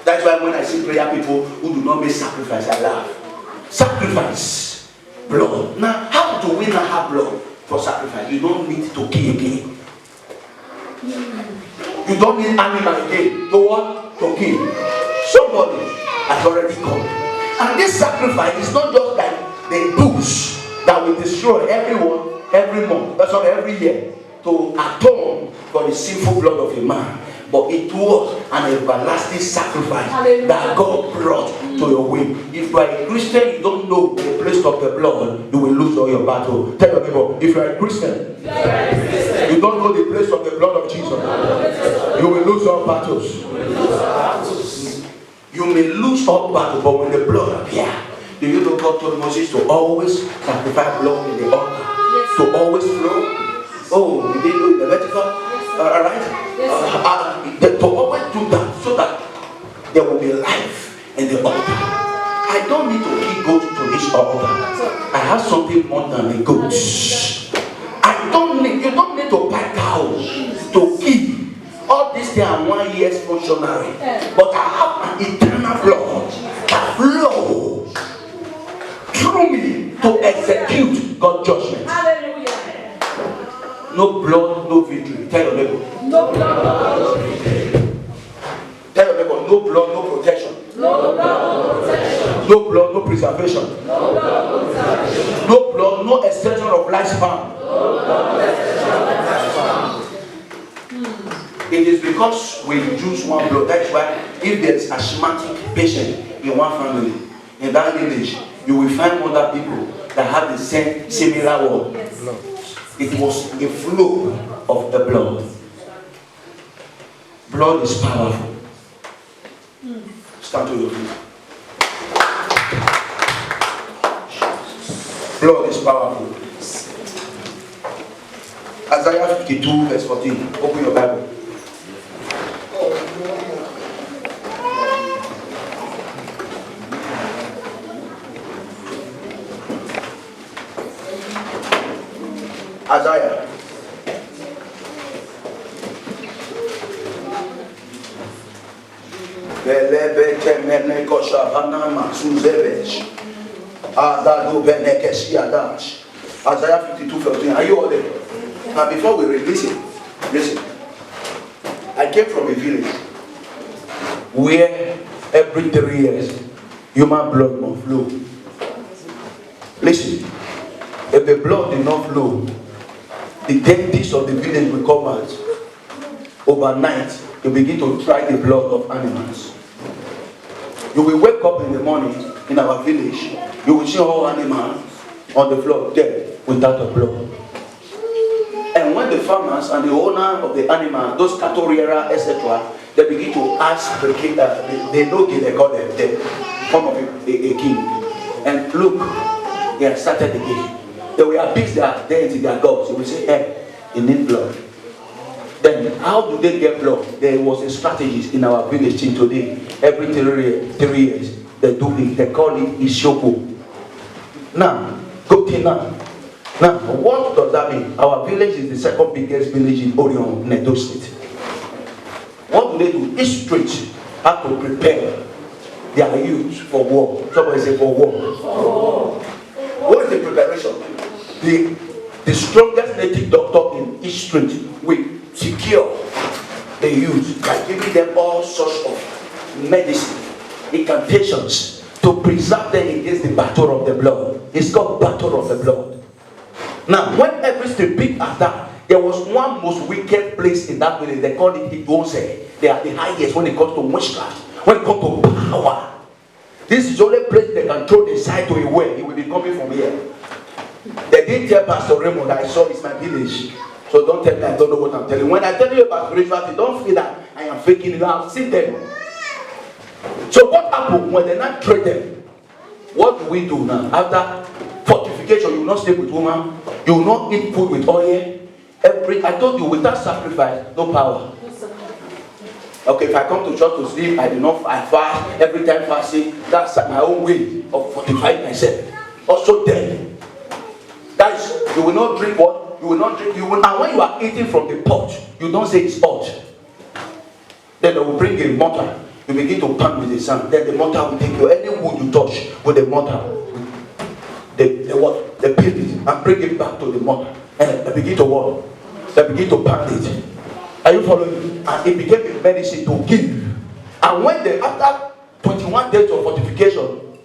That's why when I see prayer people who do not make sacrifice, I laugh. Sacrifice. Blood. Now, how do we not have blood for sacrifice? You don't need to kill again. You don't need animal again. To what? To kill. Somebody has already come. And this sacrifice is not just like the bush that will destroy everyone every month, every year, to atone for the sinful blood of a man. But it was an everlasting sacrifice that God brought to your way. If you are a Christian, you don't know the place of the blood, you will lose all your battle. Tell your people, if you are a Christian, you don't know the place of the blood of Jesus, you will lose all battles. You may lose all battles, but when the blood appears, do you know God told Moses to always sacrifice blood in the altar? To always flow? Oh, you didn't know the vertical? Alright? To always do that so that there will be life in the altar. I don't need to kill goats to this altar. I have something more than a goat. You don't need to buy cows to kill. All these things are 1 year's functionary. But I have an eternal blood that flows through me to execute God's judgment. No blood, no victory. Tell your neighbor. No blood, no victory. Tell your neighbor, no blood, no protection. No blood, no protection. No blood, no preservation. No blood, no preservation. No blood, no extension of lifespan. No blood, no extension of lifespan. It is because we use one blood. That's why if there is asthmatic patient in one family, in that village, you will find other people that have the same similar word. It was a flow of the blood. Blood is powerful. Stand to your feet. Blood is powerful. Isaiah 52 verse 14. Open your Bible. Isaiah. Isaiah 52:14. Are you all there? Now before we read, listen. I came from a village where every 3 years human blood must flow. Listen, if the blood did not flow, the dentists of the village will come out. Overnight, you begin to try the blood of animals. You will wake up in the morning in our village, you will see all animals on the floor dead without a blood. And when the farmers and the owner of the animal, those cattle rearer, etc., they begin to ask the king, they know they call them the form of a king. And look, they have started again. They will appease their deity, their gods. They will say, hey, they need blood. Then how do they get blood? There was a strategy in our village till today. Every 3 years, they do it. They call it Ishoku. Now, go to now. Now, what does that mean? Our village is the second biggest village in Orion, Edo State. What do they do? Each street have to prepare their youth for war. Somebody say for war. What is the preparation? The strongest native doctor in each street will secure the youth by giving them all sorts of medicine, incantations to preserve them against the battle of the blood. It's called battle of the blood. Now, when every street big as that, there was one most wicked place in that village. They called it Idose. They are the highest when it comes to witchcraft, when it comes to power. This is the only place they can throw the side to a well. He will be coming from here. They didn't tell Pastor Raymond that I saw it's my village. So don't tell me I don't know what I'm telling you. When I tell you about spirituality, don't feel that I am faking it. I've seen them. So what happened when they not trade them? What do we do now? After fortification, you will not sleep with woman. You will not eat food with oil. I told you, without sacrifice, no power. Okay, if I come to church to sleep, I fast. Every time fasting, that's my own way of fortifying myself. Also dead. That is, you will not drink what? You will not drink. And when you are eating from the pot, you don't say it's hot. Then they will bring a mortar. You begin to pound with the sand. Then the mortar will take you. Any wood you touch with the mortar, they what? They peel it and bring it back to the mortar. And they begin to what? They begin to pound it. Are you following? And it became a medicine to give. And when they, after 21 days of fortification,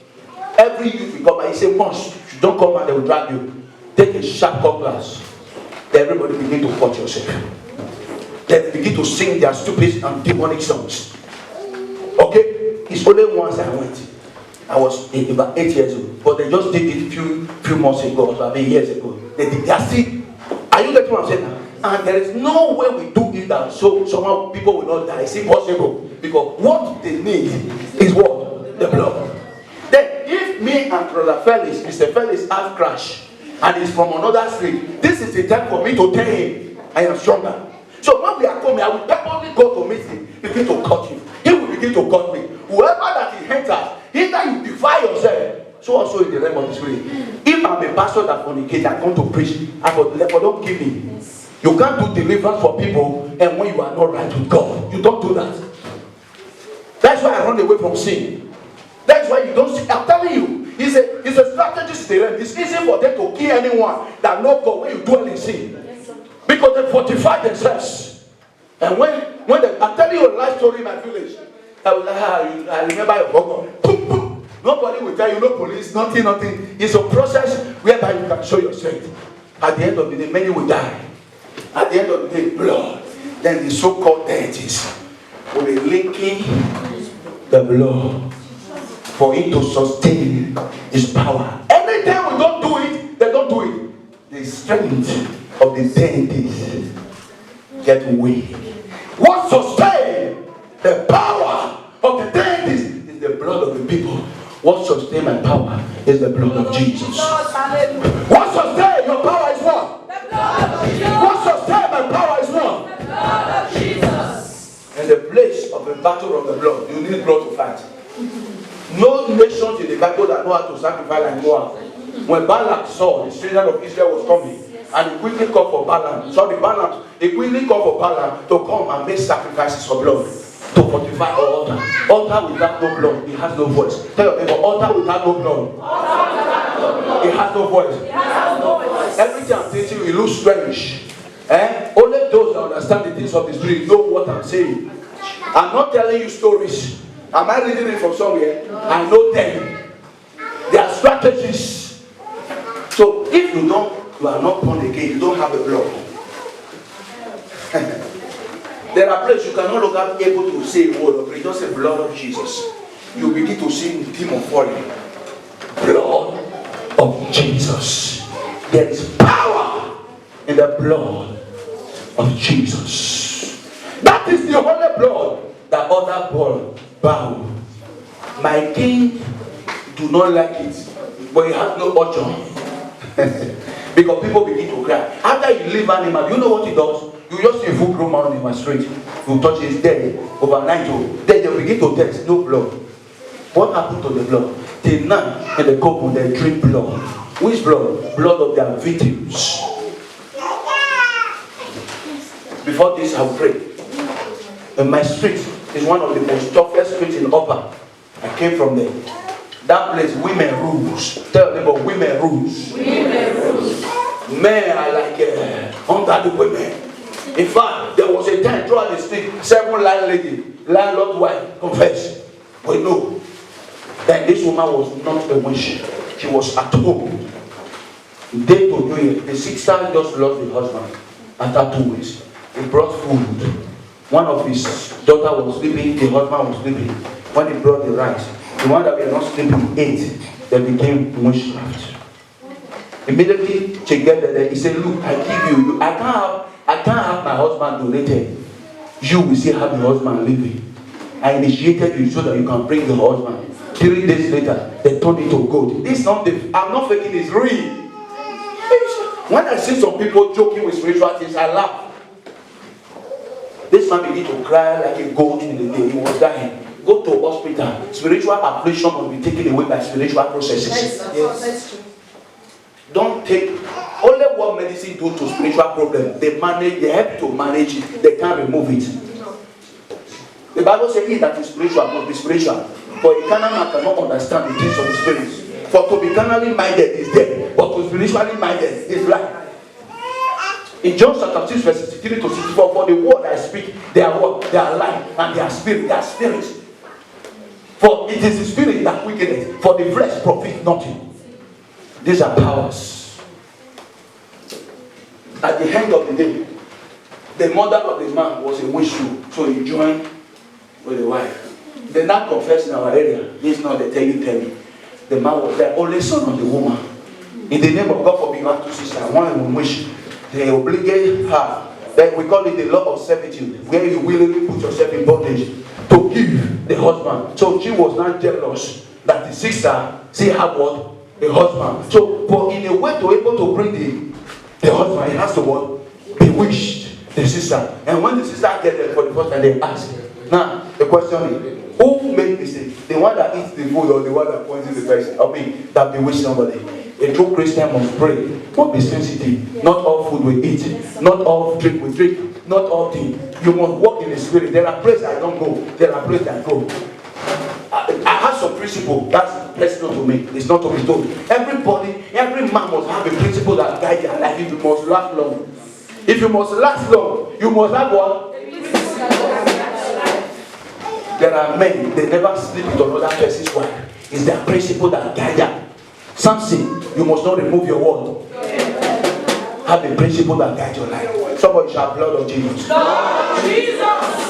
every youth will come and he say, once you don't come and they will drag you. Take a sharp cutlass. Then everybody begin to cut yourself. Then they begin to sing their stupid and demonic songs. Okay? It's only once I went. I was about 8 years old. But they just did it few months ago, or maybe years ago. They are still. Are you getting what I'm saying now? And there is no way we do it that so somehow people will not die. It's impossible. Because what they need is what? The blood. Then if me and Brother Felix, Mr. Felix have crashed and he's from another street, this is the time for me to tell him I am stronger. So when we are coming, I will definitely go to meet him, begin to cut him. He will begin to cut me. Whoever that he enters, either you defy yourself, so also in the realm of the spirit. If I'm a pastor that fornicates, I come to preach, I don't give me. You can't do deliverance for people and when you are not right with God. You don't do that. That's why I run away from sin. That's why you don't see. I'm telling you, it's a strategist. It's easy for them to kill anyone that know God when you dwell in sin. Because they fortify themselves. And when they, I'm telling you a life story in my village. I remember your God. Boom, boom. Nobody will tell you, no police, nothing. It's a process whereby you can show your strength. At the end of the day, many will die. At the end of the day, blood. Then the so-called deities will be linking the blood for it to sustain his power. Anytime we don't do it, they don't do it. The strength of the deities get weak. What sustains the power of the deities is the blood of the people. What sustains my power is the blood of Jesus. What sustains your power is what? The blood of Jesus. What sustains my power is what? The blood of Jesus. In the place of the battle of the blood, you need blood to fight. No nations in the Bible that know how to sacrifice like Moab. When Balak saw the children of Israel was coming, and he quickly called for Balaam. He quickly called for Balaam to come and make sacrifices of blood to fortify our altar. Altar without no blood, it has no voice. Tell your neighbor, altar without no blood, it has no voice. Everything I'm teaching you, it looks strange. Only those that understand the things of the spirit know what I'm saying. I'm not telling you stories. Am I reading it from somewhere? I know them. They are strategies. So if you are not born again, you don't have a blood. There are places you cannot look at able to say a word of prayer. Just say blood of Jesus. You begin to see demon falling. Blood of Jesus. There is power in the blood of Jesus. That is the only blood that other blood bow. My king do not like it, but he has no urge. Because people begin to cry. After you leave animal, you know what he does? You just see a full grown man in my street. You touch his dead overnight. Then they begin to text, no blood. What happened to the blood? Till now, in the couple, they drink blood. Which blood? Blood of their victims. Before this, I'll pray. In my street is one of the most toughest streets in Upper. I came from there. That place, women rules. Tell them about women rules. Women rules. Men are like under the women. In fact, there was a time throughout the street, 7 landlord wife confessed. But no, that this woman was not a witch. She was at home. Day to do it. The sister just lost the husband after 2 weeks. He brought food. One of his daughter was sleeping, the husband was sleeping. When he brought the rice, the one that were not sleeping ate. They became witchcraft. Immediately, she get there. He said, "Look, I give you. I can't have my husband donated. You will see how the husband living. I initiated you so that you can bring the husband. 3 days later, they turned it to gold. This is not I'm not faking. It's real. When I see some people joking with spiritual things, I laugh. This man began to cry like a goat in the day. He was dying. Go to hospital. Spiritual affliction will be taken away by spiritual processes. Yes. Don't take only what medicine do to spiritual problem. They help to manage it. They can't remove it. The Bible says, he that is spiritual must be spiritual. For a carnal man cannot understand the things of the spirit. For to be carnally minded is death, but to be spiritually minded is life. In John chapter 6, verse 63 to 64, for the word I speak, they are what? They are life, and they are spirit. They are spirit. For it is the spirit that quickeneth, for the flesh profit nothing. These are powers. At the end of the day, the mother of the man was a witch too, so he joined with the wife. They now confess in our area. This is not the tell me. The man was the only son of the woman. In the name of God, for being two sisters, one will wish. They obligate her. Then we call it the law of servitude, where you willingly put yourself in bondage to give the husband. So she was not jealous that the sister see her what? The husband. So, but in a way to able to bring the husband, he has to what? Bewitched the sister. And when the sister gets there for the first time, they ask. Now, the question is, who made mistake? The one that eats the food or the one that points to the person? I mean, that bewitched somebody. A true Christian must pray. Not be sensitive. Not all food we eat. Not all drink we drink. Not all things. You must walk in the spirit. There are places I don't go. There are places I go. I have some principle. That's not to me. It's not to be told. Everybody, every man must have a principle that guides their life. If you must last long. If you must last long, you must have what? There are men, they never sleep with another person's wife. It's their principle that guide them. Samson, you must not remove your word. Have a principle that guides your life. Somebody shout blood of Jesus.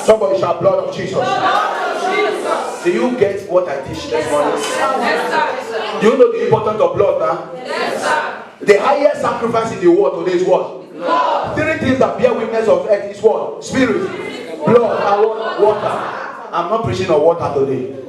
Somebody shout blood of Jesus. Do you get what I teach this morning? Yes, do you know the importance of blood now? Yes, sir. The highest sacrifice in the world today is what? Blood. Three things that bear witness of earth is what? Spirit, blood, and water. I'm not preaching on water today.